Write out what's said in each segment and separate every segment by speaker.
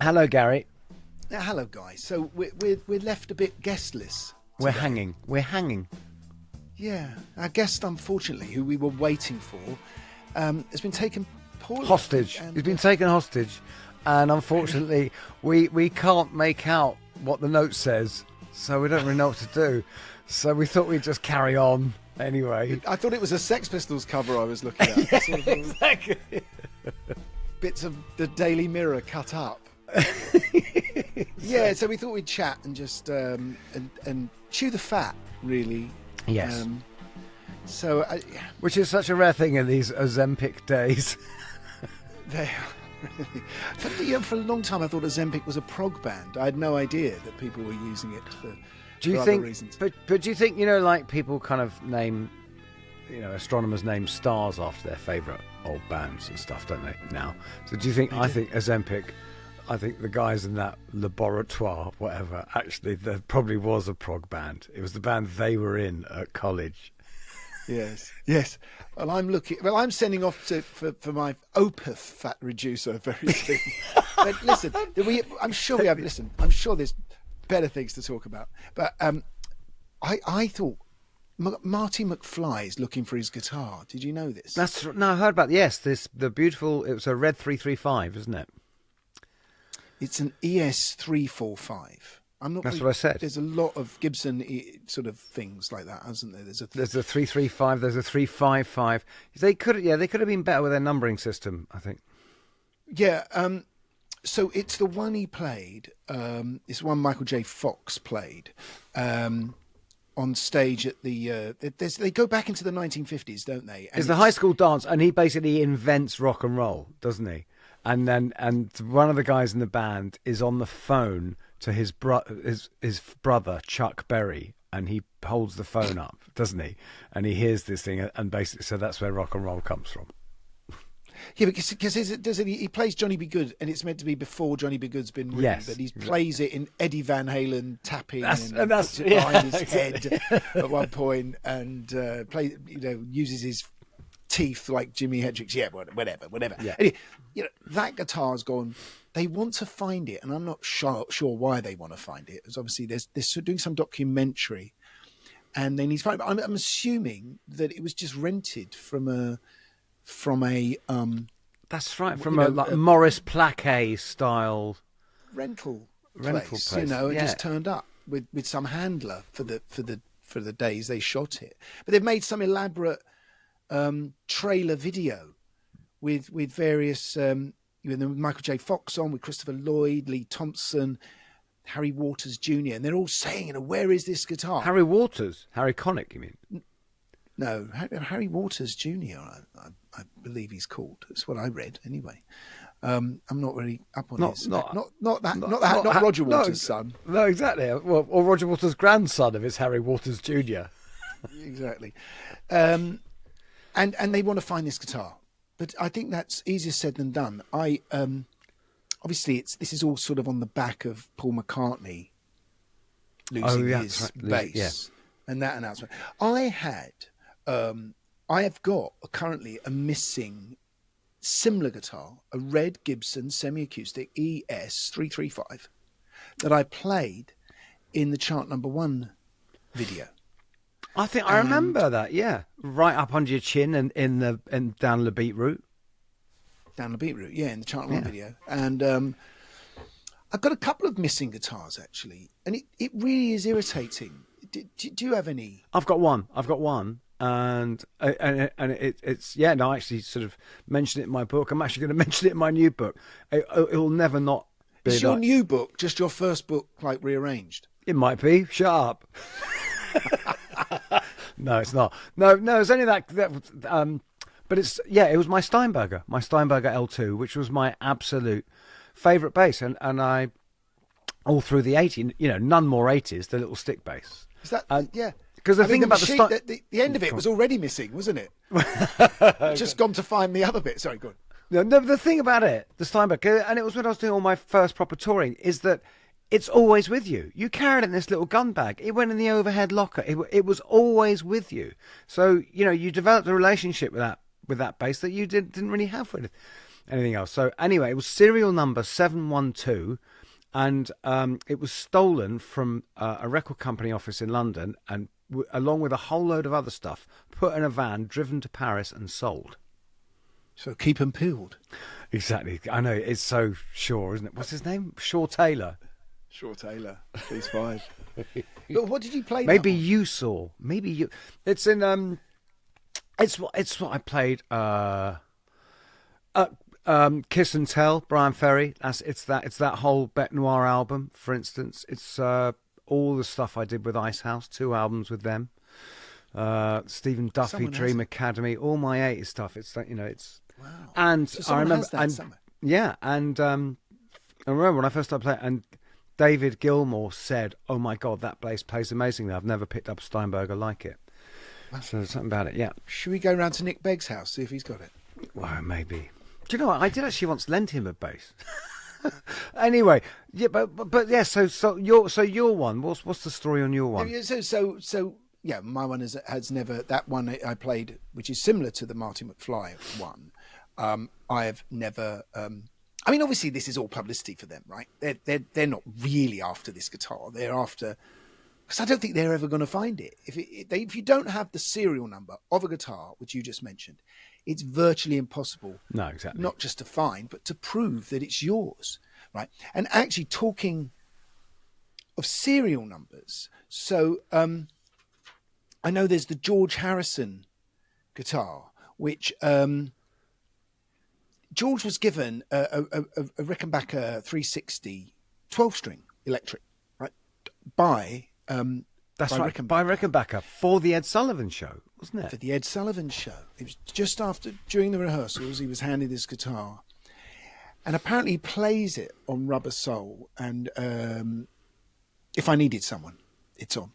Speaker 1: Hello, Gary.
Speaker 2: Hello, guys. So we're left a bit guestless.
Speaker 1: We're
Speaker 2: today.
Speaker 1: hanging. We're hanging.
Speaker 2: Yeah, our guest, unfortunately, who we were waiting for, has been taken poorly.
Speaker 1: Hostage. He's been taken hostage, and unfortunately, we can't make out what the note says, so we don't really know what to do. So we thought we'd just carry on anyway.
Speaker 2: I thought it was a Sex Pistols cover I was looking at.
Speaker 1: Yeah,
Speaker 2: sort of
Speaker 1: exactly.
Speaker 2: bits of the Daily Mirror cut up. Yeah, so we thought we'd chat and just and chew the fat, really.
Speaker 1: Yes. Which is such a rare thing in these Ozempic days.
Speaker 2: They are really. For a long time, I thought Ozempic was a prog band. I had no idea that people were using it for other reasons.
Speaker 1: But do you think, like people kind of name, astronomers name stars after their favourite old bands and stuff, don't they, now? So do you think, I think Ozempic, I think the guys in that laboratoire, whatever, actually, there probably was a prog band. It was the band they were in at college.
Speaker 2: Yes. Well, I'm sending off for my Opeth fat reducer very soon. But listen, I'm sure there's better things to talk about. But I thought Marty McFly's looking for his guitar. Did you know this?
Speaker 1: No, I heard about the beautiful. It was a Red 335, isn't it?
Speaker 2: It's an ES 345.
Speaker 1: That's what I said.
Speaker 2: There's a lot of Gibson sort of things like that, hasn't there? There's a
Speaker 1: 335. There's a 355. They could have been better with their numbering system, I think.
Speaker 2: Yeah. So it's the one he played. It's one Michael J. Fox played on stage at the. They go back into the 1950s, don't they?
Speaker 1: It's the high school dance, and he basically invents rock and roll, doesn't he? And one of the guys in the band is on the phone to his brother Chuck Berry, and he holds the phone up, doesn't he? And he hears this thing, and basically, so that's where rock and roll comes from.
Speaker 2: Yeah, because he plays Johnny B. Good, and it's meant to be before Johnny B. Good's been written,
Speaker 1: yes,
Speaker 2: but he plays it in Eddie Van Halen tapping
Speaker 1: that's
Speaker 2: behind his head at one point, and uses his teeth like Jimi Hendrix. Yeah, whatever.
Speaker 1: Yeah.
Speaker 2: Anyway, that guitar's gone. They want to find it, and I'm not sure why they want to find it. Because obviously they're doing some documentary, and they need to find it. But I'm assuming that it was just rented from a.
Speaker 1: That's right, from a Maurice Plaquet style
Speaker 2: rental place. And just turned up with some handler for the days they shot it. But they've made some elaborate trailer video with various Michael J. Fox on, with Christopher Lloyd, Lee Thompson, Harry Waters Jr., and they're all saying, where is this guitar?
Speaker 1: Harry Waters, Harry Connick, you mean?
Speaker 2: No, Harry Waters Jr. I believe he's called. That's what I read anyway. I'm not really up on his. Not Roger Waters' son.
Speaker 1: No, exactly. Well, or Roger Waters' grandson if it's Harry Waters Jr.
Speaker 2: Exactly. And they want to find this guitar, but I think that's easier said than done. Obviously this is all sort of on the back of Paul McCartney losing his bass and that announcement. I have got currently a missing similar guitar, a red Gibson semi-acoustic ES 335 that I played in the Chart Number 1 video.
Speaker 1: I remember that, yeah. Right up under your chin and down the beetroot.
Speaker 2: Down the beetroot, yeah, in the Chart 1 video. And I've got a couple of missing guitars, actually. And it really is irritating. Do you have any?
Speaker 1: I've got one. And it's I actually sort of mentioned it in my book. I'm actually going to mention it in my new book. It will never not be.
Speaker 2: Is your new book just your first book, like rearranged?
Speaker 1: It might be. Shut up. No, it's not. No, it's only that. But it's it was my Steinberger L2, which was my absolute favourite bass, and I all through the 80s, none more 80s, the little stick bass.
Speaker 2: Is that
Speaker 1: Because the thing about
Speaker 2: the end of it was already missing, wasn't it? Just gone to find the other bit. Sorry, go on.
Speaker 1: No, the thing about it, the Steinberg, and it was when I was doing all my first proper touring, is that it's always with you. You carry it in this little gun bag. It went in the overhead locker. It was always with you. So you developed a relationship with that bass that you didn't really have with it. anything else. So anyway, it was serial number 712, and it was stolen from a record company office in London, and along with a whole load of other stuff, put in a van, driven to Paris, and sold.
Speaker 2: So keep 'em peeled.
Speaker 1: Exactly. I know, it's so Shaw, isn't it? What's his name? Shaw Taylor.
Speaker 2: Shaw Taylor, please 5. But what did you play?
Speaker 1: Maybe you saw. Maybe you. It's in. It's what I played. Kiss and Tell, Brian Ferry. It's that whole Bête Noire album, for instance. It's all the stuff I did with Icehouse, 2 albums with them. Stephen Duffy, Dream Academy, all my 80s stuff. It's that, it's.
Speaker 2: Wow.
Speaker 1: And
Speaker 2: so
Speaker 1: I remember,
Speaker 2: yeah,
Speaker 1: and I remember when I first started playing, and David Gilmour said, "Oh my God, that bass plays amazingly. I've never picked up Steinberger like it." Wow. So there's something about it. Yeah.
Speaker 2: Should we go round to Nick Begg's house, see if he's got it?
Speaker 1: Well, maybe. Do you know what? I did actually once lend him a bass. Anyway, yeah, but yeah. So your one. What's the story on your one?
Speaker 2: So yeah, my one has never, that one I played, which is similar to the Marty McFly one. I have never. I mean, obviously, this is all publicity for them, right? They're not really after this guitar. They're after, because I don't think they're ever going to find it. If you don't have the serial number of a guitar, which you just mentioned, it's virtually impossible.
Speaker 1: No, exactly.
Speaker 2: Not just to find, but to prove that it's yours, right? And actually, talking of serial numbers, so I know there's the George Harrison guitar, which George was given a Rickenbacker 360 12-string electric, right? By
Speaker 1: Rickenbacker for the Ed Sullivan Show, wasn't it?
Speaker 2: For the Ed Sullivan Show. It was just during the rehearsals, he was handed this guitar. And apparently he plays it on Rubber Soul. And If I Needed Someone, it's on.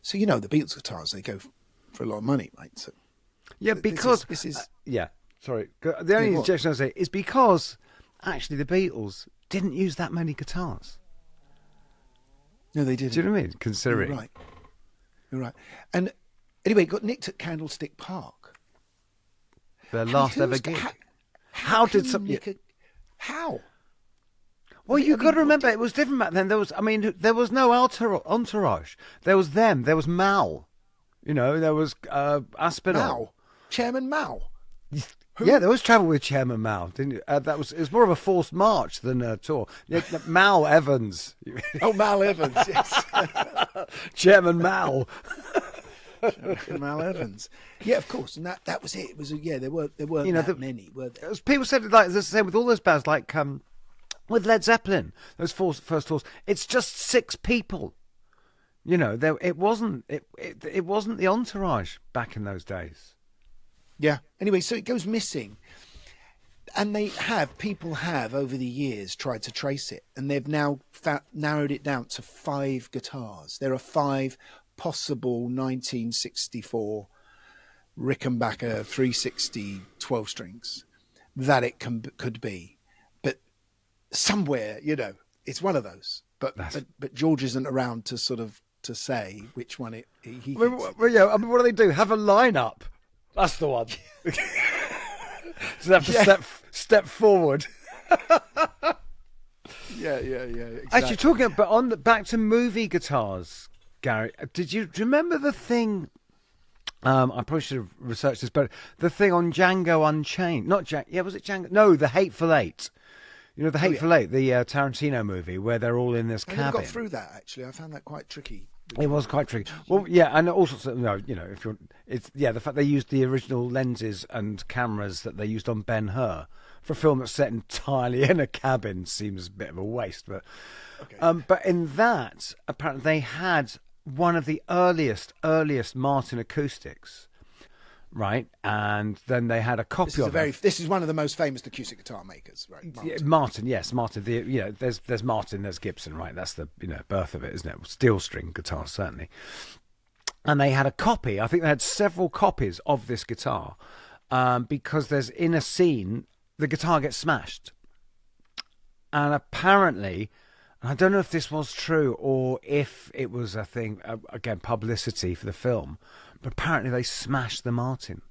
Speaker 2: So, the Beatles guitars, they go for a lot of money, right? So
Speaker 1: yeah, because... This is yeah. Sorry. The only objection I say is because actually the Beatles didn't use that many guitars.
Speaker 2: No, they didn't.
Speaker 1: Do you know what I mean? Considering.
Speaker 2: You're right. And anyway, got nicked at Candlestick Park.
Speaker 1: Their last ever gig. How did some...
Speaker 2: How?
Speaker 1: Well, you've got to remember, it was different back then. There was no entourage. There was them. There was Mal. There was Aspinall.
Speaker 2: Mal? Chairman Mal?
Speaker 1: Yeah, there was travel with Chairman Mal, didn't you? It was more of a forced march than a tour. Yeah, Mal Evans.
Speaker 2: Oh, Mal Evans, yes.
Speaker 1: Chairman Mal.
Speaker 2: Mal Evans. Yeah, of course, and that was it. It was there weren't that many, were there?
Speaker 1: People said it like the same with all those bands, like with Led Zeppelin. Those first tours, it's just 6 people. It wasn't the entourage back in those days.
Speaker 2: Yeah. Anyway, so it goes missing, and people have over the years tried to trace it, and they've now narrowed it down to 5 guitars. There are 5 possible 1964 Rickenbacker 360 12 strings that it could be, but somewhere, it's one of those. But George isn't around to sort of to say which one he.
Speaker 1: Well, yeah. I mean, what do they do? Have a lineup. That's the one. So they have to step forward.
Speaker 2: Yeah. Exactly.
Speaker 1: Actually, talking about back to movie guitars, Gary. Do you remember the thing? I probably should have researched this, but the thing on Django Unchained, not Django. Yeah, was it Django? No, The Hateful Eight. The Hateful Eight, the Tarantino movie, where they're all in this cabin. I never
Speaker 2: got through that. Actually, I found that quite tricky.
Speaker 1: It was quite tricky. Well, yeah, and all sorts of the fact they used the original lenses and cameras that they used on Ben-Hur for a film that's set entirely in a cabin seems a bit of a waste. But but in that, apparently they had one of the earliest Martin acoustics. Right, and then they had a copy of it.
Speaker 2: This is one of the most famous acoustic guitar makers, right?
Speaker 1: Martin. Yes, Martin. There's Martin, there's Gibson, right? That's the birth of it, isn't it? Steel string guitars, certainly. And they had a copy. I think they had several copies of this guitar, because there's in a scene the guitar gets smashed, and apparently, and I don't know if this was true or if it was a thing again, publicity for the film. But apparently they smashed the Martin.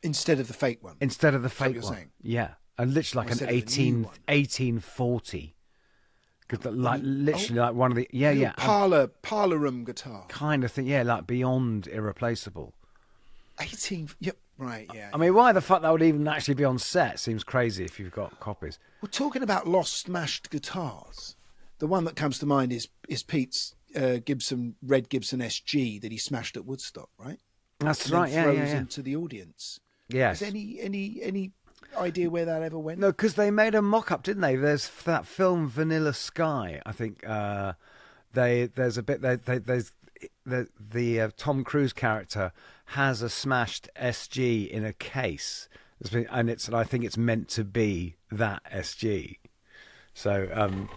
Speaker 2: Instead of the fake one.
Speaker 1: Instead of the fake one.
Speaker 2: Saying.
Speaker 1: Yeah. And literally like an 1840. Literally like one of the... Yeah.
Speaker 2: Parlor room guitar.
Speaker 1: Kind of thing. Yeah, like beyond irreplaceable.
Speaker 2: 18... Yep. Right, yeah.
Speaker 1: I mean, why the fuck that would even actually be on set seems crazy if you've got copies.
Speaker 2: Well, talking about lost smashed guitars, the one that comes to mind is Pete's Red Gibson SG that he smashed at Woodstock, right?
Speaker 1: That's right, yeah.
Speaker 2: Throws into the audience.
Speaker 1: Yes.
Speaker 2: Is any idea where that ever went?
Speaker 1: No, because they made a mock-up, didn't they? There's that film Vanilla Sky. I think there's a bit there's the Tom Cruise character has a smashed SG in a case, and I think it's meant to be that SG. So,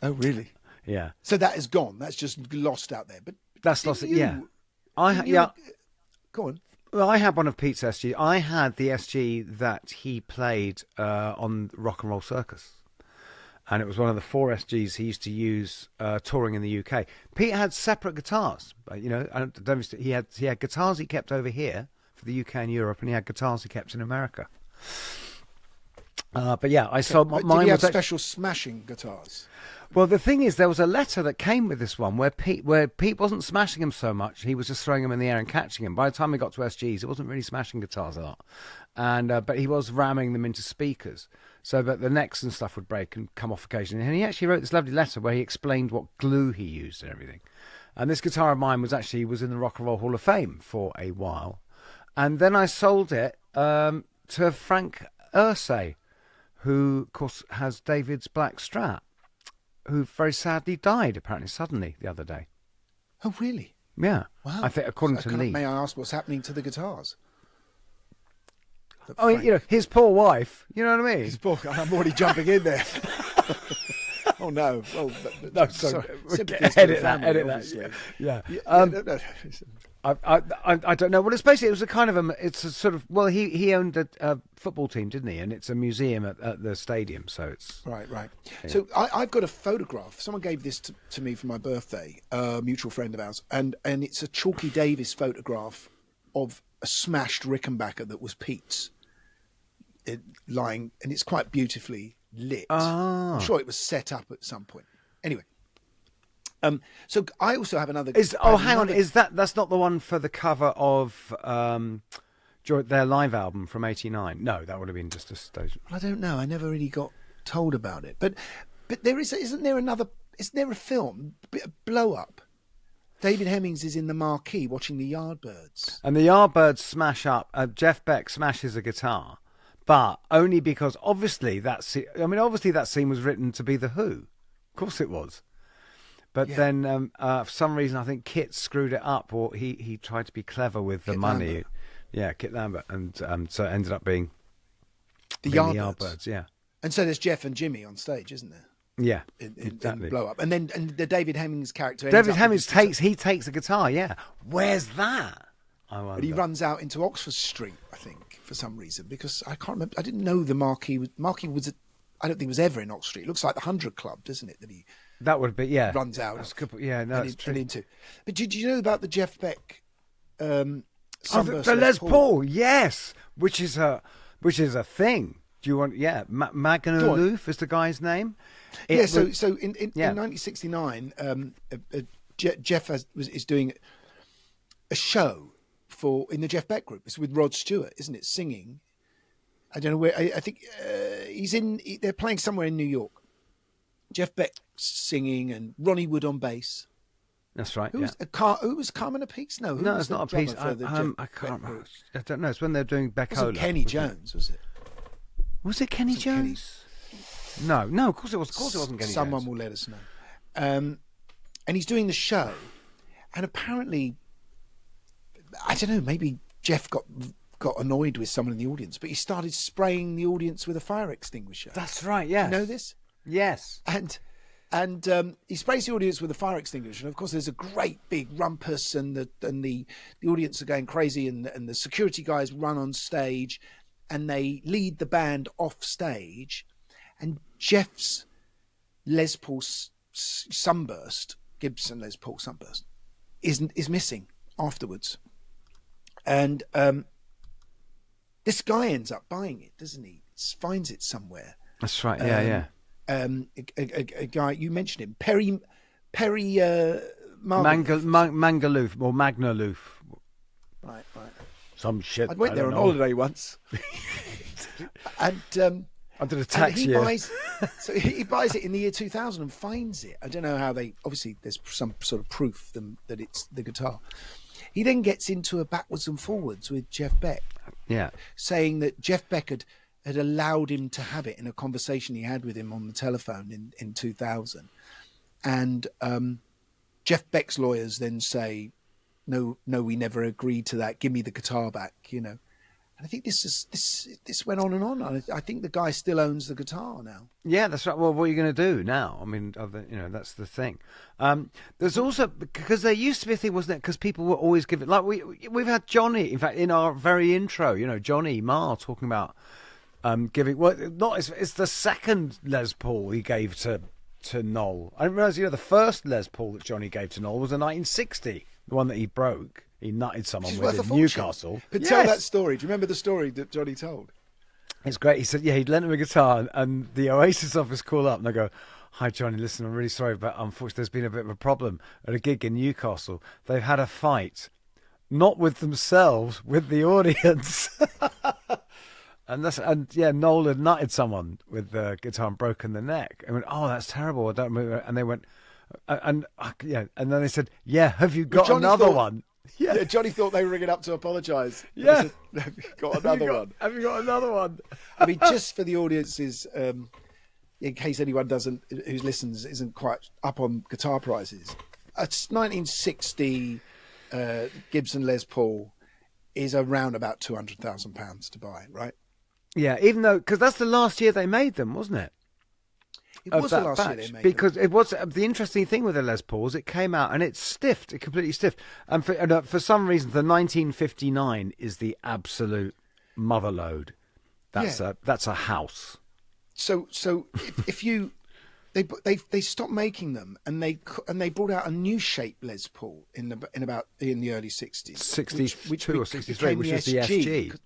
Speaker 2: oh really?
Speaker 1: Yeah.
Speaker 2: So that is gone. That's just lost out there. But
Speaker 1: that's lost. Yeah.
Speaker 2: Go on.
Speaker 1: Well, I had one of Pete's SG. I had the SG that he played on Rock and Roll Circus. And it was one of the 4 SGs he used to use touring in the UK. Pete had separate guitars. He had guitars he kept over here for the UK and Europe, and he had guitars he kept in America. But yeah, I saw mine.
Speaker 2: Did he have special smashing guitars?
Speaker 1: Well, the thing is, there was a letter that came with this one where Pete wasn't smashing them so much; he was just throwing them in the air and catching them. By the time we got to SGs, it wasn't really smashing guitars a lot, and but he was ramming them into speakers. So, but the necks and stuff would break and come off occasionally. And he actually wrote this lovely letter where he explained what glue he used and everything. And this guitar of mine was in the Rock and Roll Hall of Fame for a while, and then I sold it to Frank Ursay, who, of course, has David's black Strat, who very sadly died, apparently, suddenly the other day.
Speaker 2: Oh, really?
Speaker 1: Yeah.
Speaker 2: Wow.
Speaker 1: I think, according to Lee.
Speaker 2: May I ask what's happening to the guitars?
Speaker 1: Oh, his poor wife. You know what I mean?
Speaker 2: His poor... I'm already jumping in there. Oh, no. Well,
Speaker 1: no, sorry. Edit that. Yeah. I don't know. Well, it's basically, it's a sort of, well, he owned a football team, didn't he? And it's a museum at the stadium, so it's...
Speaker 2: Right. Yeah. So I've got a photograph. Someone gave this to me for my birthday, a mutual friend of ours, and it's a Chalky Davis photograph of a smashed Rickenbacker that was Pete's, lying, and it's quite beautifully lit. I'm sure it was set up at some point. Anyway. So I also have another.
Speaker 1: Hang on, that's not the one for the cover of their live album from '89? No, that would have been just a stage.
Speaker 2: Well, I don't know. I never really got told about it. But isn't there a film, Blow Up? David Hemmings is in the marquee watching the Yardbirds,
Speaker 1: and the Yardbirds smash up. Jeff Beck smashes a guitar, but only because obviously that scene was written to be the Who. Of course, it was. But then, for some reason, I think Kit screwed it up, or he tried to be clever with the money.
Speaker 2: Lambert.
Speaker 1: Yeah, Kit Lambert, and so it ended up being
Speaker 2: the Yardbirds.
Speaker 1: Yeah,
Speaker 2: and so there's Jeff and Jimmy on stage, isn't there?
Speaker 1: Yeah,
Speaker 2: exactly. In Blow Up, and the David Hemmings character.
Speaker 1: David Hemmings takes a guitar. Yeah, where's that?
Speaker 2: But he runs out into Oxford Street, I think, for some reason, because I can't remember. I didn't know the marquee was. I don't think it was ever in Oxford Street. It looks like the 100 Club, doesn't it?
Speaker 1: That would be, yeah.
Speaker 2: Runs out.
Speaker 1: That's true.
Speaker 2: Into. But did you know about the Jeff Beck
Speaker 1: the Les Paul? Yes, which is a thing. Do you want? Yeah, Maganaloof is the guy's name.
Speaker 2: In 1969, Jeff is doing a show in the Jeff Beck group. It's with Rod Stewart, isn't it? Singing. I don't know where. I think they're playing somewhere in New York. Jeff Beck singing and Ronnie Wood on bass.
Speaker 1: That's right.
Speaker 2: Who was Carmen Appice? No,
Speaker 1: it's not Appice. I can't remember. I don't know. It's when they're doing Beckola.
Speaker 2: Was it Kenny Jones? Was it?
Speaker 1: Was it Kenny Jones? No. Of course it was. Of course it wasn't Kenny Jones.
Speaker 2: Someone will let us know. And he's doing the show, and apparently, I don't know. Maybe Jeff got annoyed with someone in the audience, but he started spraying the audience with a fire extinguisher.
Speaker 1: That's right. Yes.
Speaker 2: You know this?
Speaker 1: Yes.
Speaker 2: And he sprays the audience with a fire extinguisher. And of course, there's a great big rumpus, and the audience are going crazy, and the security guys run on stage, and they lead the band off stage, and Jeff's Les Paul Sunburst, Gibson Les Paul Sunburst, is missing afterwards, and This guy ends up buying it, doesn't he? Finds it somewhere.
Speaker 1: That's right. Yeah,
Speaker 2: A guy, you mentioned him, Perry
Speaker 1: Mangaloof or Magnaloof.
Speaker 2: Right.
Speaker 1: Some shit.
Speaker 2: I went there on holiday once, and
Speaker 1: I did a tax year.
Speaker 2: He buys it in the year 2000 and finds it. I don't know how they. Obviously, there's some sort of proof that it's the guitar. He then gets into a backwards and forwards with Jeff Beck.
Speaker 1: Yeah,
Speaker 2: saying that Jeff Beck had allowed him to have it in a conversation he had with him on the telephone in 2000, and Jeff Beck's lawyers then say, no, we never agreed to that. Give me the guitar back, And I think this went on and on. I think the guy still owns the guitar now.
Speaker 1: Yeah, that's right. Well, what are you going to do now? I mean, that's the thing. There's also, because there used to be a thing, wasn't it? Because people were always giving, like we've had Johnny, in fact, in our very intro, Johnny Marr talking about giving. Well, it's the second Les Paul he gave to Noel. I didn't realise, the first Les Paul that Johnny gave to Noel was a 1960, the one that he broke. He nutted someone with in Newcastle.
Speaker 2: But tell that story. Do you remember the story that Johnny told?
Speaker 1: It's great. He said, he'd lent him a guitar, and the Oasis office call up and they go, "Hi, Johnny, listen, I'm really sorry, but unfortunately there's been a bit of a problem at a gig in Newcastle. They've had a fight, not with themselves, with the audience." And Noel had nutted someone with the guitar and broken the neck. And went, "Oh, that's terrible. I don't remember." And they went, and then they said, "Yeah, have you got another one?"
Speaker 2: Yeah, Johnny thought they were ringing up to apologise. Yeah, said, "Have you got another one?
Speaker 1: Have you got another one?"
Speaker 2: I mean, just for the audiences, in case anyone who listens isn't quite up on guitar prices, a 1960 Gibson Les Paul is around about £200,000 to buy, right?
Speaker 1: Yeah, even though, because that's the last year they made them, wasn't it?
Speaker 2: It was the last year they made
Speaker 1: because
Speaker 2: them.
Speaker 1: It was the interesting thing with the Les Pauls. It came out and it completely stiffed. And for some reason, the 1959 is the absolute mother load. That's a house.
Speaker 2: So if you they stopped making them and they brought out a new shape Les Paul in the early 60s,
Speaker 1: 62 or 63, which is the SG.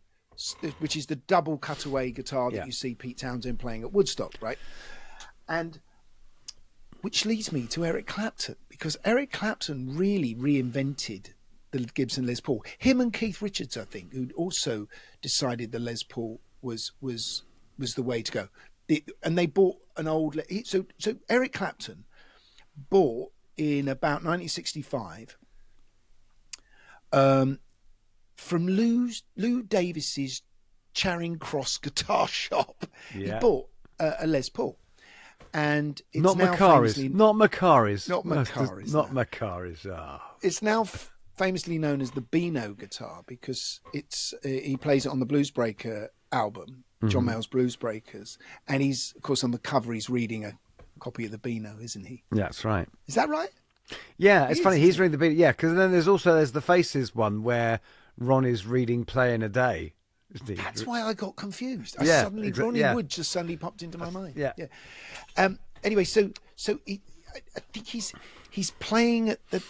Speaker 2: Which is the double cutaway guitar that you see Pete Townsend playing at Woodstock, right? And which leads me to Eric Clapton, because Eric Clapton really reinvented the Gibson Les Paul. Him and Keith Richards, I think, who'd also decided the Les Paul was the way to go. And they bought an old... So Eric Clapton bought in about 1965... from Lou Davis's Charing Cross guitar shop, he bought a Les Paul, and it's
Speaker 1: not Macari's.
Speaker 2: It's now famously known as the Beano guitar because he plays it on the Bluesbreaker album, John Mayall's Bluesbreakers, and he's, of course, on the cover he's reading a copy of the Beano, isn't he?
Speaker 1: Yeah, that's right.
Speaker 2: Is that right?
Speaker 1: Yeah, it's funny. He's reading the Beano. Yeah, because then there's the Faces one where Ron is reading Play in a Day.
Speaker 2: That's why I got confused. Ronnie Wood just suddenly popped into my mind.
Speaker 1: Yeah.
Speaker 2: Anyway, so I think he's playing at the...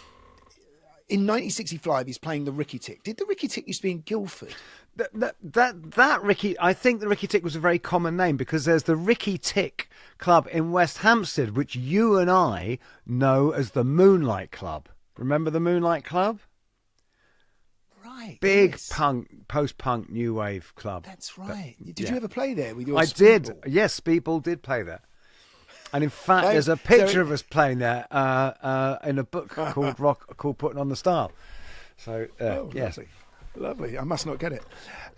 Speaker 2: In 1965, he's playing the Ricky Tick. Did the Ricky Tick used to be in Guildford?
Speaker 1: That Ricky... I think the Ricky Tick was a very common name because there's the Ricky Tick Club in West Hampstead, which you and I know as the Moonlight Club. Remember the Moonlight Club?
Speaker 2: Right.
Speaker 1: Big punk, post-punk, new wave club.
Speaker 2: That's right. Did you ever play there with your
Speaker 1: I
Speaker 2: Speedball?
Speaker 1: did. Yes, Speedball did play there. And in fact, there's a picture of us playing there in a book called Putting on the Style. So, yes.
Speaker 2: Lovely. I must not get it.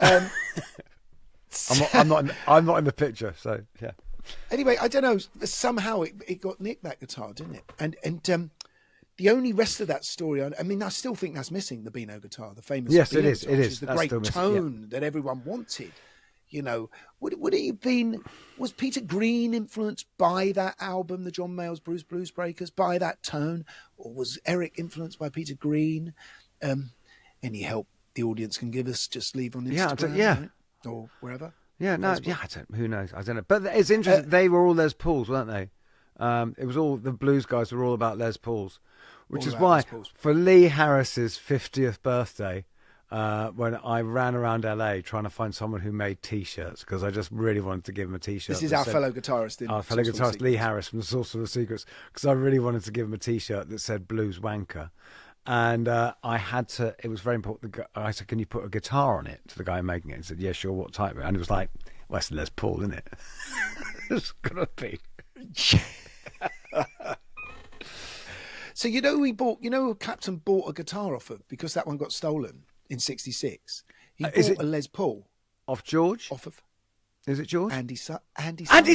Speaker 1: I'm not in the picture, so yeah.
Speaker 2: Anyway, I don't know. Somehow it got nicked, that guitar, didn't it? And the only rest of that story, I mean, I still think that's missing, the Beano guitar, the famous.
Speaker 1: Yes,
Speaker 2: Beano
Speaker 1: it is.
Speaker 2: guitar,
Speaker 1: It
Speaker 2: which
Speaker 1: is.
Speaker 2: The
Speaker 1: that's
Speaker 2: great tone that everyone wanted. Would it have been? Was Peter Green influenced by that album, the John Mayall's Bluesbreakers, by that tone, or was Eric influenced by Peter Green? Any help the audience can give us, just leave on Instagram, right? Or wherever.
Speaker 1: Yeah, no, Facebook. I don't. Who knows? I don't know. But it's interesting. They were all Les Pauls, weren't they? It was all the blues guys were all about Les Pauls, which is why for Lee Harris's 50th birthday, when I ran around LA trying to find someone who made T-shirts, because I just really wanted to give him a T-shirt.
Speaker 2: This is our fellow guitarist.
Speaker 1: Our fellow guitarist Lee Harris from the Source of the Secrets, because I really wanted to give him a T-shirt that said Blues Wanker. And I had to, it was very important. I said, can you put a guitar on it, to the guy making it? He said, yeah, sure, what type? And it was like, well, it's Les Paul, isn't it? It's got to be.
Speaker 2: So you know Clapton bought a guitar off of, because that one got stolen in '66. He bought a Les Paul.
Speaker 1: Off George?
Speaker 2: Off of...
Speaker 1: Is it George?
Speaker 2: Andy Summers.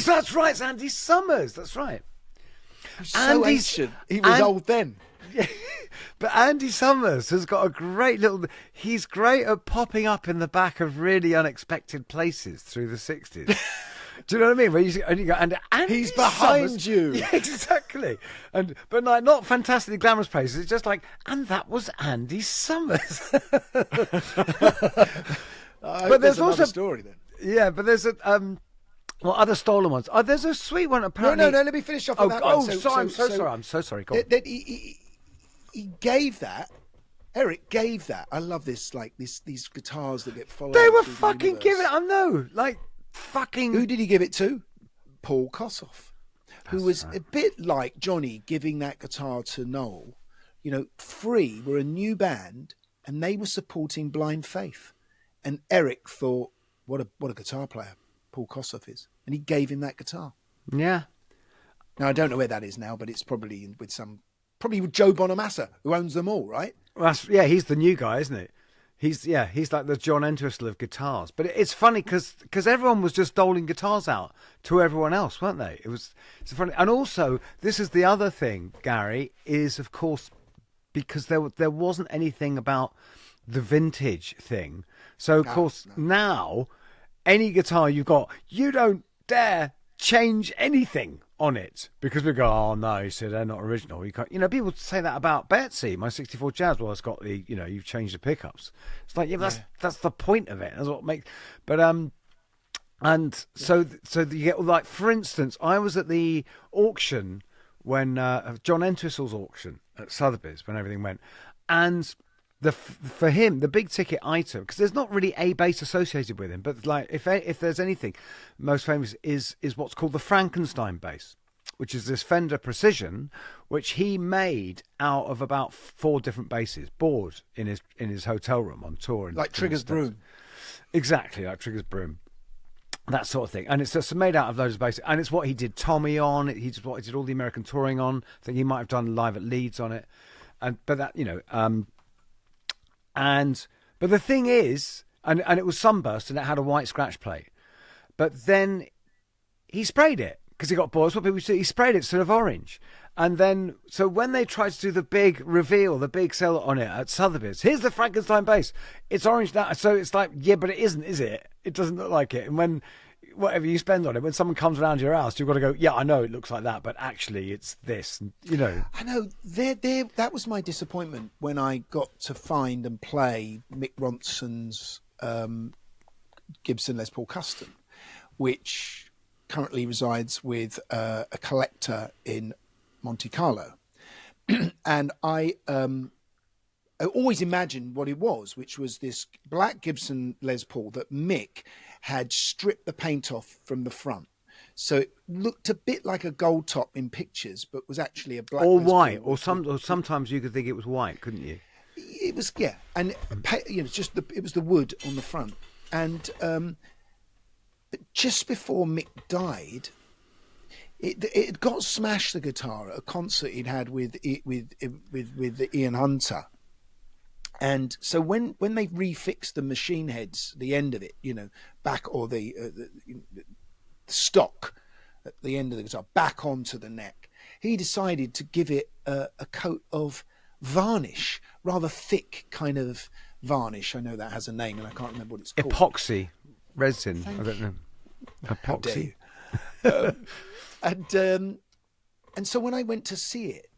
Speaker 1: That's right, it's Andy Summers, that's right.
Speaker 2: So ancient. He was old then.
Speaker 1: But Andy Summers has got a great little... He's great at popping up in the back of really unexpected places through the 60s. Do you know what I mean? Where you go, and
Speaker 2: he's behind
Speaker 1: Summers,
Speaker 2: you.
Speaker 1: Yeah, exactly. But like, not fantastically glamorous places. It's just like, and that was Andy Summers.
Speaker 2: But there's also a story then.
Speaker 1: Yeah, but there's a... other stolen ones. Oh, there's a sweet one apparently.
Speaker 2: No, let me finish off on that one.
Speaker 1: Oh, sorry, I'm so sorry. I'm so sorry. Go on.
Speaker 2: He gave that. Eric gave that. I love this, like these guitars that get followed.
Speaker 1: They were fucking giving it. I know, like fucking.
Speaker 2: Who did he give it to? Paul Kossoff, who was a bit like Johnny giving that guitar to Noel. You know, Free were a new band and they were supporting Blind Faith, and Eric thought, what a guitar player Paul Kossoff is, and he gave him that guitar.
Speaker 1: Yeah.
Speaker 2: Now I don't know where that is now, but it's probably with Joe Bonamassa, who owns them all, right?
Speaker 1: Well, he's the new guy, isn't it? He's like the John Entwistle of guitars. But it's funny because everyone was just doling guitars out to everyone else, weren't they? It's funny, and also this is the other thing, Gary, is of course because there wasn't anything about the vintage thing. So of course now any guitar you've got, you don't dare change anything on it, because we go, oh no, you said they're not original. You can't, people say that about Betsy, my '64 Jazz. Well, it's got the, you've changed the pickups. It's like, that's the point of it. That's what makes. But so you get, like, for instance, I was at the auction when John Entwistle's auction at Sotheby's when everything went, and for him the big ticket item, because there's not really a bass associated with him, but like if there's anything most famous is what's called the Frankenstein bass, which is this Fender Precision which he made out of about 4 different basses, bored in his hotel room on tour,
Speaker 2: like Trigger's Broom.
Speaker 1: Exactly, like Trigger's Broom, that sort of thing. And it's just made out of those of basses, and it's what he did Tommy on. It's what he did all the American touring on. I think he might have done Live at Leeds on it, but the thing is, and it was sunburst and it had a white scratch plate, but then he sprayed it because he got bored. That's what people say. He sprayed it sort of orange, and then so when they tried to do the big reveal, the big sell on it at Sotheby's, here's the Frankenstein bass. It's orange now, so it's like, yeah, but it isn't, is it? It doesn't look like it. And when whatever you spend on it, when someone comes around your house, you've got to go, yeah, I know it looks like that, but actually it's this,
Speaker 2: I know. That was my disappointment when I got to find and play Mick Ronson's Gibson Les Paul Custom, which currently resides with a collector in Monte Carlo. And I always imagined what it was, which was this black Gibson Les Paul that Mick had stripped the paint off from the front. So it looked a bit like a gold top in pictures, but was actually a black.
Speaker 1: Or white, or sometimes you could think it was white, couldn't you?
Speaker 2: It was, yeah, and it was the wood on the front, and but just before Mick died, it got smashed, the guitar, at a concert he'd had with Ian Hunter. And so when they refixed the machine heads, the end of it, back, or the stock at the end of the guitar, back onto the neck, he decided to give it a coat of varnish, rather thick kind of varnish. I know that has a name and I can't remember what it's called.
Speaker 1: Epoxy resin. I don't know. Epoxy.
Speaker 2: And so when I went to see it,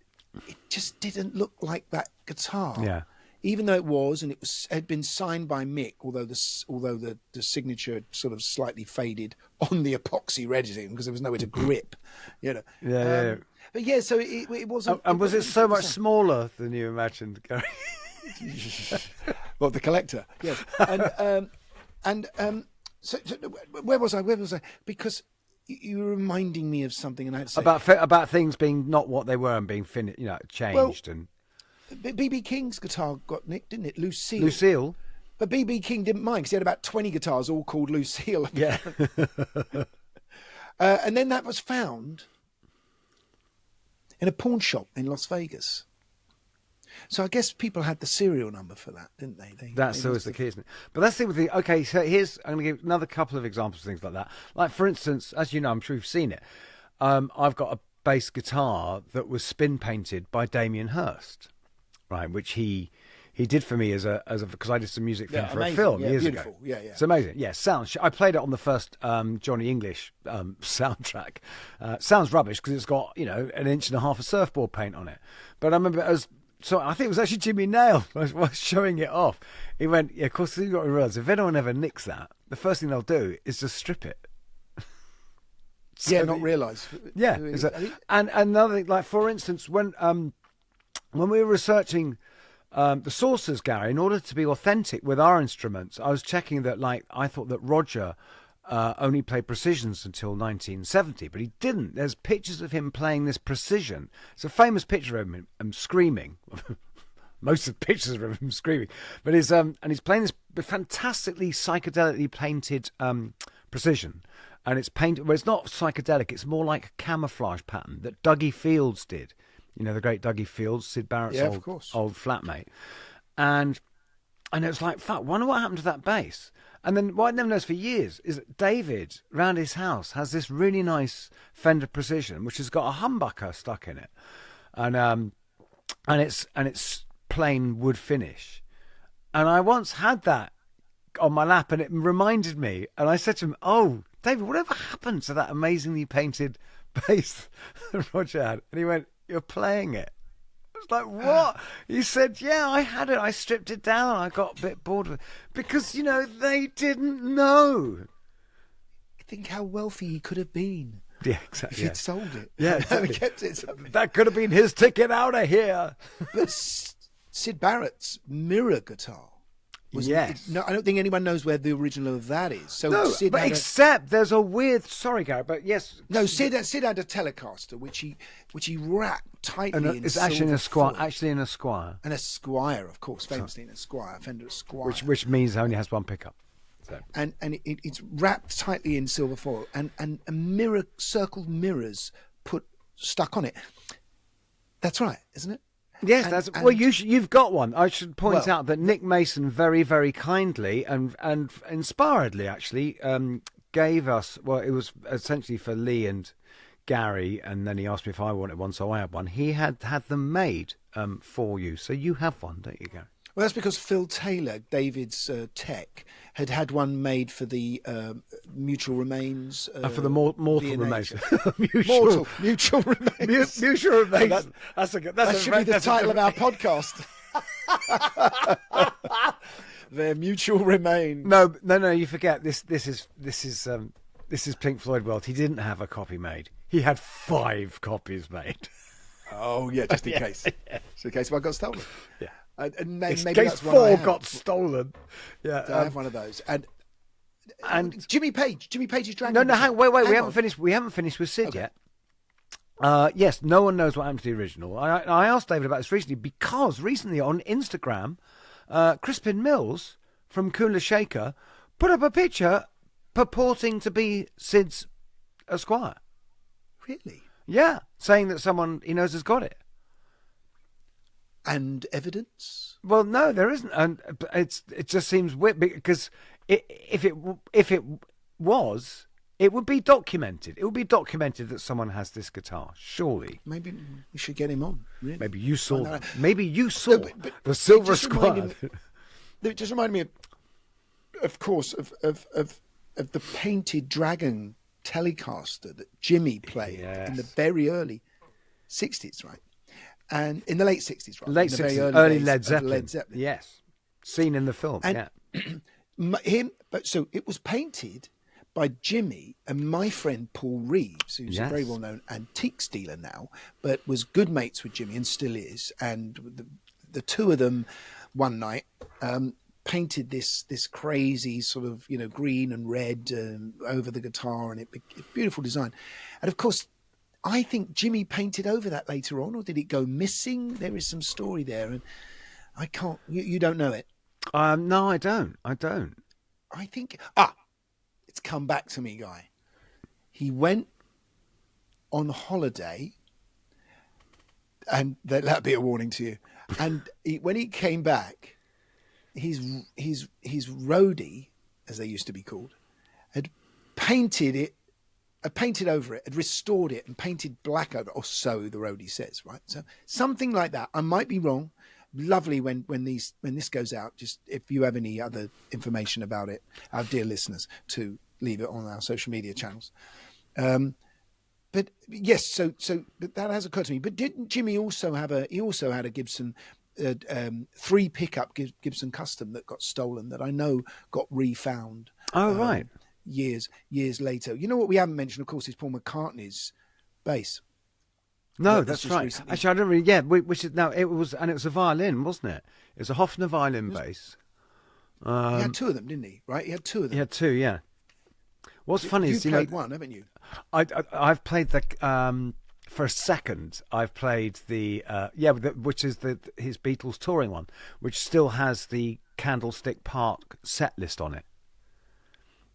Speaker 2: it just didn't look like that guitar.
Speaker 1: Yeah.
Speaker 2: Even though it had been signed by Mick, although the signature had sort of slightly faded on the epoxy resin because there was nowhere to grip,
Speaker 1: Yeah.
Speaker 2: But yeah, so it wasn't.
Speaker 1: And was it so much smaller than you imagined, Gary?
Speaker 2: Well, the collector, yes. So where was I? Because you were reminding me of something, and I had to say
Speaker 1: about things being not what they were and being changed. And
Speaker 2: B.B. King's guitar got nicked, didn't it? Lucille. But B.B. King didn't mind because he had about 20 guitars all called Lucille.
Speaker 1: Yeah.
Speaker 2: And then that was found in a pawn shop in Las Vegas. So I guess people had the serial number for that, didn't they?
Speaker 1: That's always the key, isn't it? But that's the thing. Okay, so I'm going to give another couple of examples of things like that. Like, for instance, as you know, I'm sure you've seen it. I've got a bass guitar that was spin painted by Damien Hirst, right? Which he did for me because I did some music for him for a film years ago.
Speaker 2: Yeah,
Speaker 1: it's amazing. Yeah, sounds. I played it on the first Johnny English soundtrack. Sounds rubbish because it's got 1.5 inches of surfboard paint on it. But I remember so I think it was actually Jimmy Nail was showing it off. He went, yeah, of course, you've got to realise, if anyone ever nicks that, the first thing they'll do is just strip it.
Speaker 2: Not realise.
Speaker 1: Yeah. And another thing, like, for instance, when we were researching the sources, Gary, in order to be authentic with our instruments, I was checking that, like, I thought that Roger only played precisions until 1970, but he didn't. There's pictures of him playing this precision. It's a famous picture of him screaming. Most of the pictures are of him screaming, but he's playing this fantastically psychedelically painted precision, and it's painted. Well, it's not psychedelic. It's more like a camouflage pattern that Dougie Fields did. You know, the great Dougie Fields, Sid Barrett's old flatmate, and it was like, fuck, wonder what happened to that bass. And then what I never noticed for years is that David, round his house, has this really nice Fender Precision, which has got a humbucker stuck in it, and it's plain wood finish. And I once had that on my lap, and it reminded me. And I said to him, "Oh, David, whatever happened to that amazingly painted bass that Roger had?" And he went, "You're playing it." I was like, what? He said, yeah, I had it. I stripped it down. I got a bit bored of it. Because, they didn't know.
Speaker 2: Think how wealthy he could have been.
Speaker 1: Yeah, exactly.
Speaker 2: If he'd sold it.
Speaker 1: Yeah, exactly.
Speaker 2: Kept it.
Speaker 1: That could have been his ticket out of here.
Speaker 2: But Sid Barrett's mirror guitar.
Speaker 1: Yes.
Speaker 2: No, I don't think anyone knows where the original of that is. So
Speaker 1: no,
Speaker 2: Sid
Speaker 1: but except there's a weird. Sorry, Gary, but yes.
Speaker 2: No, Sid had a Telecaster which he wrapped tightly in
Speaker 1: it's
Speaker 2: silver
Speaker 1: actually in a Squire.
Speaker 2: foil.
Speaker 1: Actually, in a Squire.
Speaker 2: And a Squire, of course, famously in a Squire, Fender Squire.
Speaker 1: Which means it only has one pickup. So.
Speaker 2: And it's wrapped tightly in silver foil, and a circled mirrors stuck on it. That's right, isn't it?
Speaker 1: Yes, well, you've got one. I should point out that Nick Mason very, very kindly and inspiredly actually gave us. Well, it was essentially for Lee and Gary, and then he asked me if I wanted one, so I had one. He had them made for you, so you have one, don't you, Gary?
Speaker 2: Well, that's because Phil Taylor, David's tech, had one made for the Mutual Remains.
Speaker 1: For the mortal remains.
Speaker 2: Mutual Remains.
Speaker 1: Mutual Remains.
Speaker 2: That should be the title of our podcast. Their Mutual Remains.
Speaker 1: No, you forget this. This is Pink Floyd world. He didn't have a copy made. He had 5 copies made.
Speaker 2: Oh yeah, just in case. Just in case one got stolen.
Speaker 1: Yeah.
Speaker 2: And maybe
Speaker 1: in case 4 got stolen. Yeah,
Speaker 2: I have one of those. And Jimmy Page's Dragon.
Speaker 1: No, wait. We haven't finished with Sid yet. Yes, no one knows what happened to the original. I asked David about this recently because recently on Instagram, Crispin Mills from Kula Shaker put up a picture purporting to be Sid's Esquire.
Speaker 2: Really?
Speaker 1: Yeah, saying that someone he knows has got it.
Speaker 2: And evidence?
Speaker 1: Well, no, there isn't, and it just seems weird because if it was, it would be documented. It would be documented that someone has this guitar. Surely,
Speaker 2: maybe we should get him on. Really?
Speaker 1: Maybe you saw. Maybe you saw the Silver Squire.
Speaker 2: It just reminded me, of course, of the painted Dragon Telecaster that Gimme played in the very early '60s, right? And in the late 60s, right?
Speaker 1: Late 60s, early Led Zeppelin. Yes. Seen in the film,
Speaker 2: and so it was painted by Gimme and my friend Paul Reeves, who's a very well-known antiques dealer now, but was good mates with Gimme and still is. And the two of them one night, painted this crazy sort of, green and red over the guitar, and beautiful design. And of course, I think Gimme painted over that later on, or did it go missing? There is some story there, and I can't. You don't know it?
Speaker 1: No, I don't. I
Speaker 2: think it's come back to me, Guy. He went on holiday, and that'd be a warning to you. And when he came back, his roadie, as they used to be called, had painted over it, had restored it, and painted black over it, or so the roadie says, right? So something like that. I might be wrong. Lovely when this goes out. Just if you have any other information about it, our dear listeners, to leave it on our social media channels. But yes, so that has occurred to me. But didn't Gimme also have a Gibson, 3 pickup Gibson Custom that got stolen, that I know got refound?
Speaker 1: Oh, right.
Speaker 2: Years later. You know what we haven't mentioned, of course, is Paul McCartney's bass.
Speaker 1: No, that's right. Recently. Actually, I don't really. Yeah, it was a violin, wasn't it? It was a Hofner violin bass.
Speaker 2: He had 2 of them, didn't he? Right, he had 2 of them.
Speaker 1: He had 2, yeah. What's funny is
Speaker 2: you played one, haven't you?
Speaker 1: I've played for a second. I've played which is his Beatles touring one, which still has the Candlestick Park set list on it.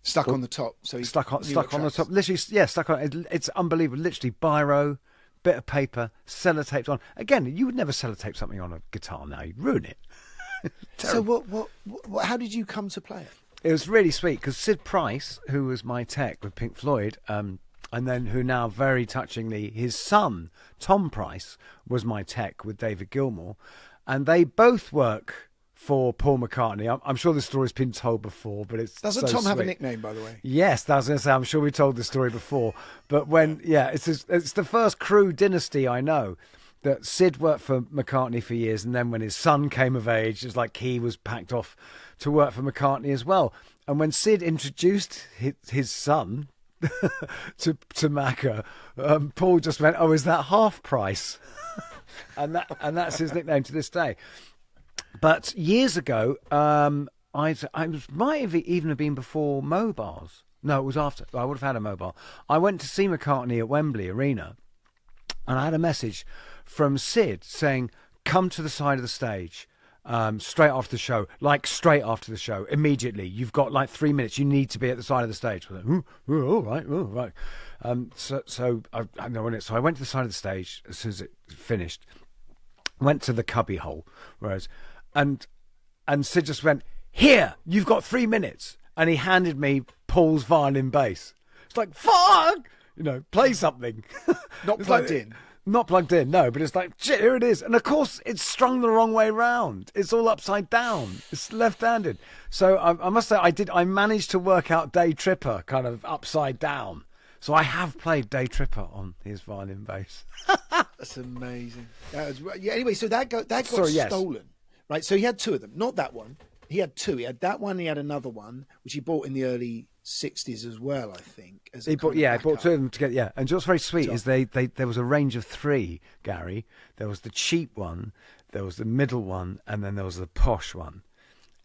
Speaker 2: Stuck on the top. So he's stuck on
Speaker 1: the top. Literally, stuck on. It's unbelievable. Literally, biro, bit of paper, sellotaped on. Again, you would never sellotape something on a guitar now. You'd ruin it.
Speaker 2: So what? How did you come to play it?
Speaker 1: It was really sweet because Sid Price, who was my tech with Pink Floyd, and then who now very touchingly, his son, Tom Price, was my tech with David Gilmour. And they both work for Paul McCartney. I'm sure the story's been told before, but it's
Speaker 2: Doesn't
Speaker 1: so
Speaker 2: Tom
Speaker 1: sweet.
Speaker 2: have a nickname, by the way?
Speaker 1: Yes, I was going to say, I'm sure we told the story before. But it's the first crew dynasty I know. That Sid worked for McCartney for years, and then when his son came of age, it's like he was packed off to work for McCartney as well. And when Sid introduced his son to Macca, Paul just went, "Oh, is that half price?" and that's his nickname to this day. But years ago, might have even been before mobiles. No, it was after. I would have had a mobile. I went to see McCartney at Wembley Arena, and I had a message from Sid saying, "Come to the side of the stage straight after the show, immediately. You've got like 3 minutes. You need to be at the side of the stage." Like, all right. So I know when it. So I went to the side of the stage as soon as it finished. Went to the cubby hole, and Sid just went, "Here, you've got 3 minutes," and he handed me Paul's violin bass. It's like, fuck, play something.
Speaker 2: Not plugged in.
Speaker 1: Not plugged in, no, but it's like, shit, here it is. And of course, it's strung the wrong way round. It's all upside down. It's left-handed. So I must say, I managed to work out Day Tripper kind of upside down. So I have played Day Tripper on his violin bass.
Speaker 2: That's amazing. Anyway, so that got stolen, right? So he had 2 of them, not that one. He had 2. He had that one. He had another one, which he bought in the early '60s as well, I think. He bought 2
Speaker 1: of them together. Yeah, and what's very sweet is there was a range of 3, Gary. There was the cheap one, there was the middle one, and then there was the posh one.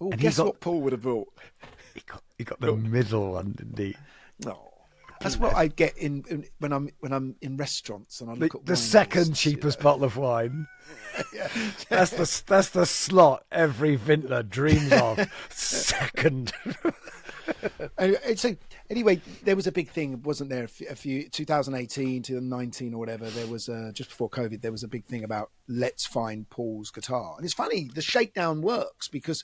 Speaker 2: Oh, guess what Paul would have bought?
Speaker 1: He got the middle one, didn't he?
Speaker 2: No. That's what I get when I'm in restaurants and I look at
Speaker 1: the second cheapest bottle of wine. Yeah. That's the slot every vintner dreams of. Second.
Speaker 2: So anyway, there was a big thing, wasn't there? A few 2018, 2019, or whatever. There was just before COVID. There was a big thing about let's find Paul's guitar, and it's funny. The shakedown works because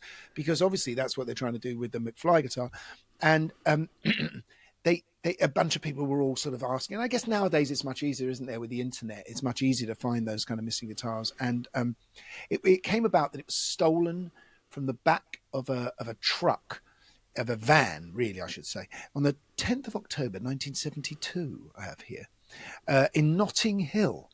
Speaker 2: obviously that's what they're trying to do with the McFly guitar, and a bunch of people were all sort of asking. And I guess nowadays it's much easier, isn't there? With the internet, it's much easier to find those kind of missing guitars. And it came about that it was stolen from the back of a truck, of a van, really, I should say, on the 10th of October, 1972. I have here in Notting Hill.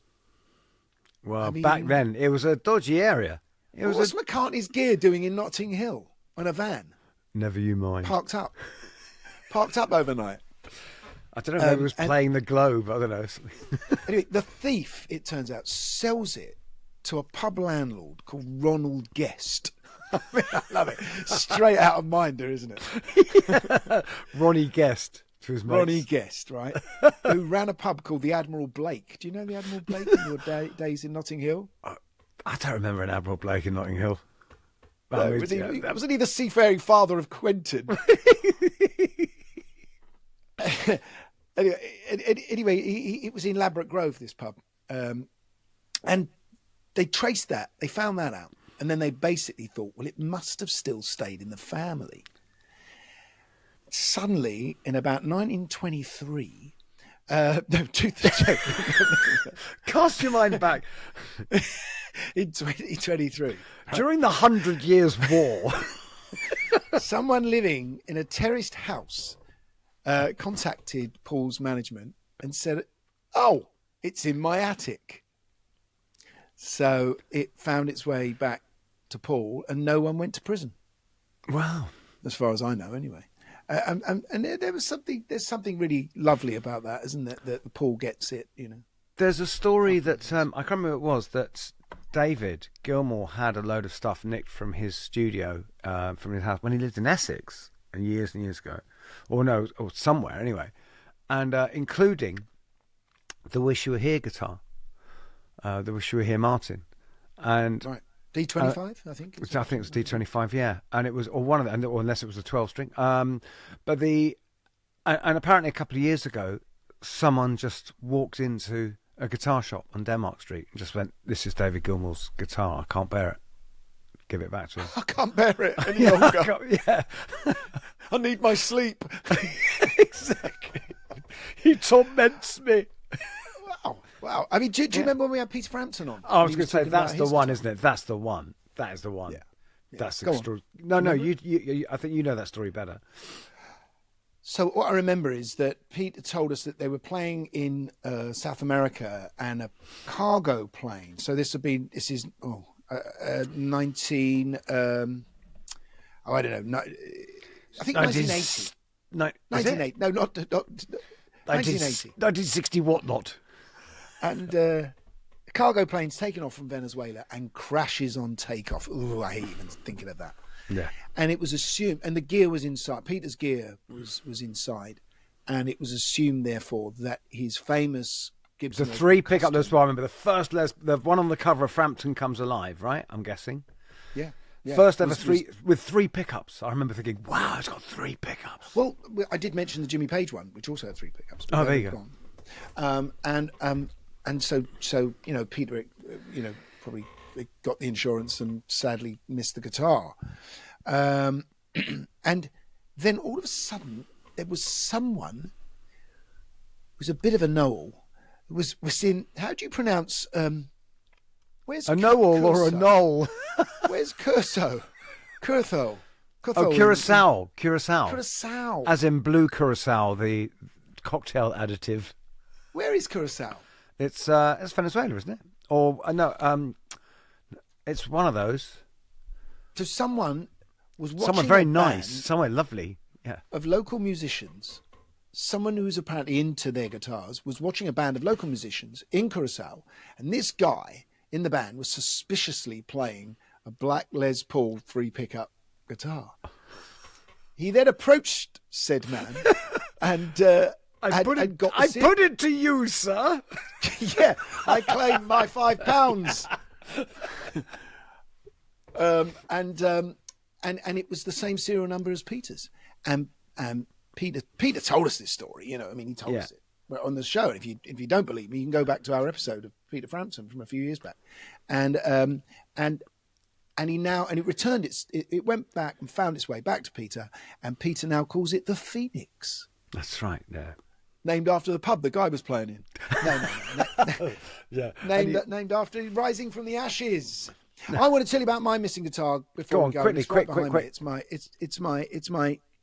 Speaker 1: Well, back then it was a dodgy area.
Speaker 2: What's McCartney's gear doing in Notting Hill on a van?
Speaker 1: Never you mind.
Speaker 2: Parked up overnight.
Speaker 1: I don't know if he was playing the Globe. I don't know.
Speaker 2: Anyway, the thief, it turns out, sells it to a pub landlord called Ronald Guest. I love it. Straight out of Minder, isn't it?
Speaker 1: Yeah. Ronnie Guest to his mates.
Speaker 2: Ronnie Guest, right? Who ran a pub called the Admiral Blake. Do you know the Admiral Blake in your days in Notting Hill?
Speaker 1: I don't remember an Admiral Blake in Notting Hill.
Speaker 2: No, wasn't he the seafaring father of Quentin? Anyway, it was in Ladbroke Grove, this pub. And they traced that. They found that out. And then they basically thought, well, it must have still stayed in the family. Suddenly, in about 1923,
Speaker 1: cast your mind back.
Speaker 2: In 2023.
Speaker 1: During the 100 Years' War.
Speaker 2: Someone living in a terraced house contacted Paul's management and said, oh, it's in my attic. So it found its way back to Paul and no one went to prison.
Speaker 1: Wow.
Speaker 2: As far as I know, anyway. And there's something really lovely about that, isn't it? That Paul gets it, you know.
Speaker 1: There's a story that, I can't remember who it was, that David Gilmour had a load of stuff nicked from his studio, from his house, when he lived in Essex years and years ago. Or somewhere anyway. And including the Wish You Were Here guitar. The Wish You Were Here Martin. And
Speaker 2: right. D25, I think.
Speaker 1: I think it was D25, yeah. And it was, or one of them, or unless it was a 12-string. And apparently a couple of years ago, someone just walked into a guitar shop on Denmark Street and just went, this is David Gilmour's guitar. I can't bear it. Give it back to him.
Speaker 2: I can't bear it any longer.
Speaker 1: Yeah.
Speaker 2: I need my sleep.
Speaker 1: Exactly. He torments me.
Speaker 2: Wow. I mean, do you remember when we had Peter Frampton on?
Speaker 1: I was going to say, that's the one, isn't it? That's the one. That is the one.
Speaker 2: Yeah.
Speaker 1: That's extraordinary. No, you. I think you know that story better.
Speaker 2: So what I remember is that Peter told us that they were playing in South America and a cargo plane. So this is 19. I don't know. I think 1980. 1980. No, not 1980.
Speaker 1: 1960 whatnot.
Speaker 2: And a cargo plane's taken off from Venezuela and crashes on takeoff. Ooh, I hate even thinking of that.
Speaker 1: Yeah.
Speaker 2: And it was assumed, and the gear was inside. Peter's gear was inside, and it was assumed, therefore, that his famous Gibson.
Speaker 1: The three pickup. That's what I remember. The one on the cover of Frampton Comes Alive, right? I'm guessing.
Speaker 2: Yeah.
Speaker 1: First ever with three pickups. I remember thinking, wow, it's got three pickups.
Speaker 2: Well, I did mention the Jimmy Page one, which also had three pickups.
Speaker 1: Oh, there you go.
Speaker 2: And so Peter, probably got the insurance and sadly missed the guitar. And then all of a sudden there was someone who was a bit of a know-all, was in, how do you pronounce, where's
Speaker 1: a know-all or a knoll?
Speaker 2: Where's Curso? Curtho.
Speaker 1: Oh, Curacao.
Speaker 2: Curacao.
Speaker 1: As in blue Curacao, the cocktail additive.
Speaker 2: Where is Curacao?
Speaker 1: It's Venezuela, isn't it? Or no, it's one of those.
Speaker 2: So someone was watching
Speaker 1: somewhere very nice, somewhere lovely, yeah,
Speaker 2: of local musicians. Someone who's apparently into their guitars was watching a band of local musicians in Curacao, and this guy in the band was suspiciously playing a black Les Paul 3-pickup guitar. He then approached said man and
Speaker 1: I put it to you, sir.
Speaker 2: Yeah, I claim my £5. And it was the same serial number as Peter's. And Peter told us this story. You know, I mean, he told us it on the show. And if you don't believe me, you can go back to our episode of Peter Frampton from a few years back. And he returned it. It went back and found its way back to Peter. And Peter now calls it the Phoenix.
Speaker 1: That's right. Yeah.
Speaker 2: Named after the pub the guy was playing in. No.
Speaker 1: Yeah.
Speaker 2: Named after Rising from the Ashes. No. I want to tell you about my missing guitar before we go.
Speaker 1: Quick.
Speaker 2: It's my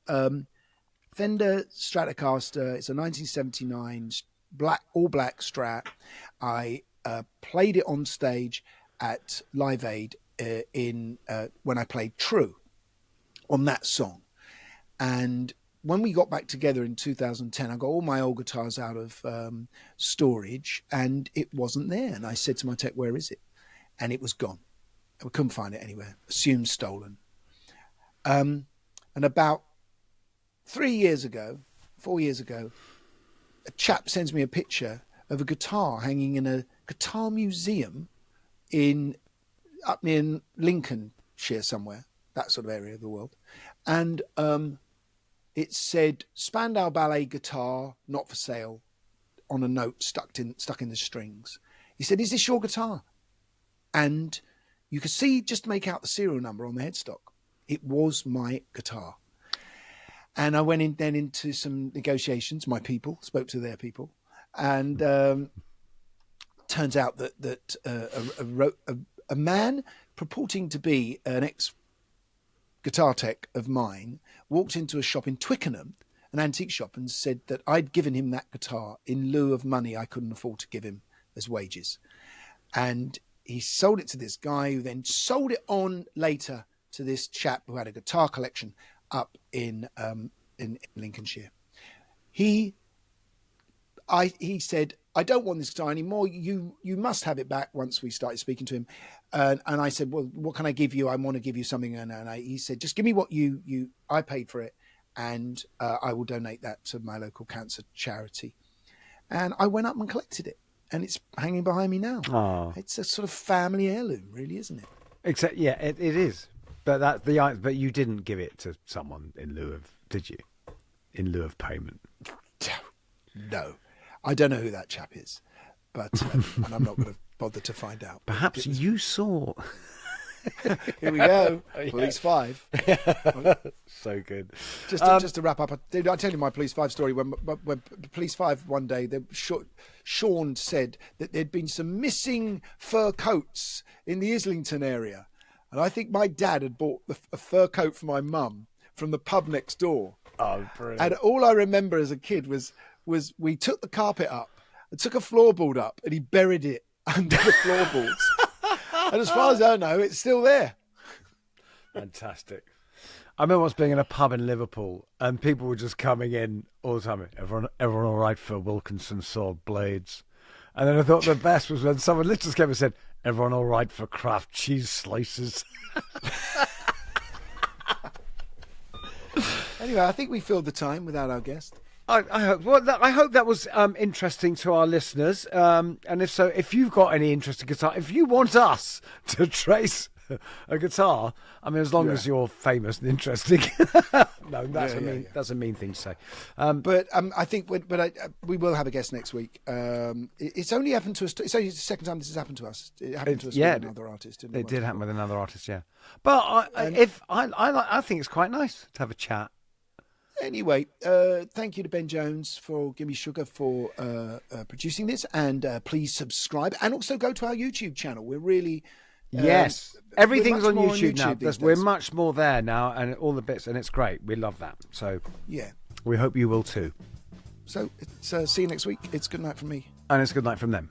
Speaker 2: Fender Stratocaster. It's a 1979 all black Strat. I played it on stage at Live Aid when I played True on that song, and when we got back together in 2010, I got all my old guitars out of storage, and it wasn't there. And I said to my tech, "Where is it?" And it was gone. We couldn't find it anywhere. Assumed stolen. And about 4 years ago, a chap sends me a picture of a guitar hanging in a guitar museum up near Lincolnshire somewhere, that sort of area of the world. And it said Spandau Ballet guitar, not for sale, on a note stuck in the strings. He said, "Is this your guitar?" And you could see, just make out the serial number on the headstock. It was my guitar. And I went into some negotiations. My people spoke to their people, and turns out that a man purporting to be an ex-guitar tech of mine walked into a shop in Twickenham, an antique shop, and said that I'd given him that guitar in lieu of money I couldn't afford to give him as wages. And he sold it to this guy, who then sold it on later to this chap who had a guitar collection up in Lincolnshire. He said, "I don't want this guitar anymore. You must have it back." Once we started speaking to him, and I said, "Well, what can I give you? I want to give you something." And he said, "Just give me what I paid for it, and I will donate that to my local cancer charity." And I went up and collected it, and it's hanging behind me now.
Speaker 1: Oh.
Speaker 2: It's a sort of family heirloom, really, isn't it?
Speaker 1: Except, yeah, it is. But but you didn't give it to someone in lieu of, did you? In lieu of payment?
Speaker 2: No, I don't know who that chap is, but and I'm not going to bother to find out.
Speaker 1: Perhaps you saw.
Speaker 2: Here we go. Police 5.
Speaker 1: So good.
Speaker 2: Just to wrap up, I tell you my Police 5 story. When Police 5 one day, Sean said that there'd been some missing fur coats in the Islington area, and I think my dad had bought a fur coat for my mum from the pub next door.
Speaker 1: Oh, brilliant!
Speaker 2: And all I remember as a kid was we took the carpet up, and took a floorboard up, and he buried it under the floorboards. And as far as I know, it's still there.
Speaker 1: Fantastic. I remember once being in a pub in Liverpool, and people were just coming in all the time. Everyone all right for Wilkinson sword blades? And then I thought the best was when someone literally came and said, "Everyone all right for Kraft cheese slices?"
Speaker 2: Anyway, I think we filled the time without our guest.
Speaker 1: I hope. Well, I hope that was interesting to our listeners. And if so, if you've got any interesting guitar, if you want us to trace a guitar, I mean, as long as you're famous and interesting. No, that's a mean thing to say.
Speaker 2: But I think, we will have a guest next week. It's only happened to us. It's only the second time this has happened to us. It happened to us with another artist. Didn't it?
Speaker 1: It did happen with another artist, yeah. But I think it's quite nice to have a chat.
Speaker 2: Anyway, thank you to Ben Jones for Gimme Sugar for producing this, and please subscribe and also go to our YouTube channel. We're really
Speaker 1: yes, everything's on YouTube now. We're much more there now, and all the bits, and it's great. We love that. So
Speaker 2: yeah,
Speaker 1: we hope you will too.
Speaker 2: So see you next week. It's good night from me,
Speaker 1: and it's good night from them.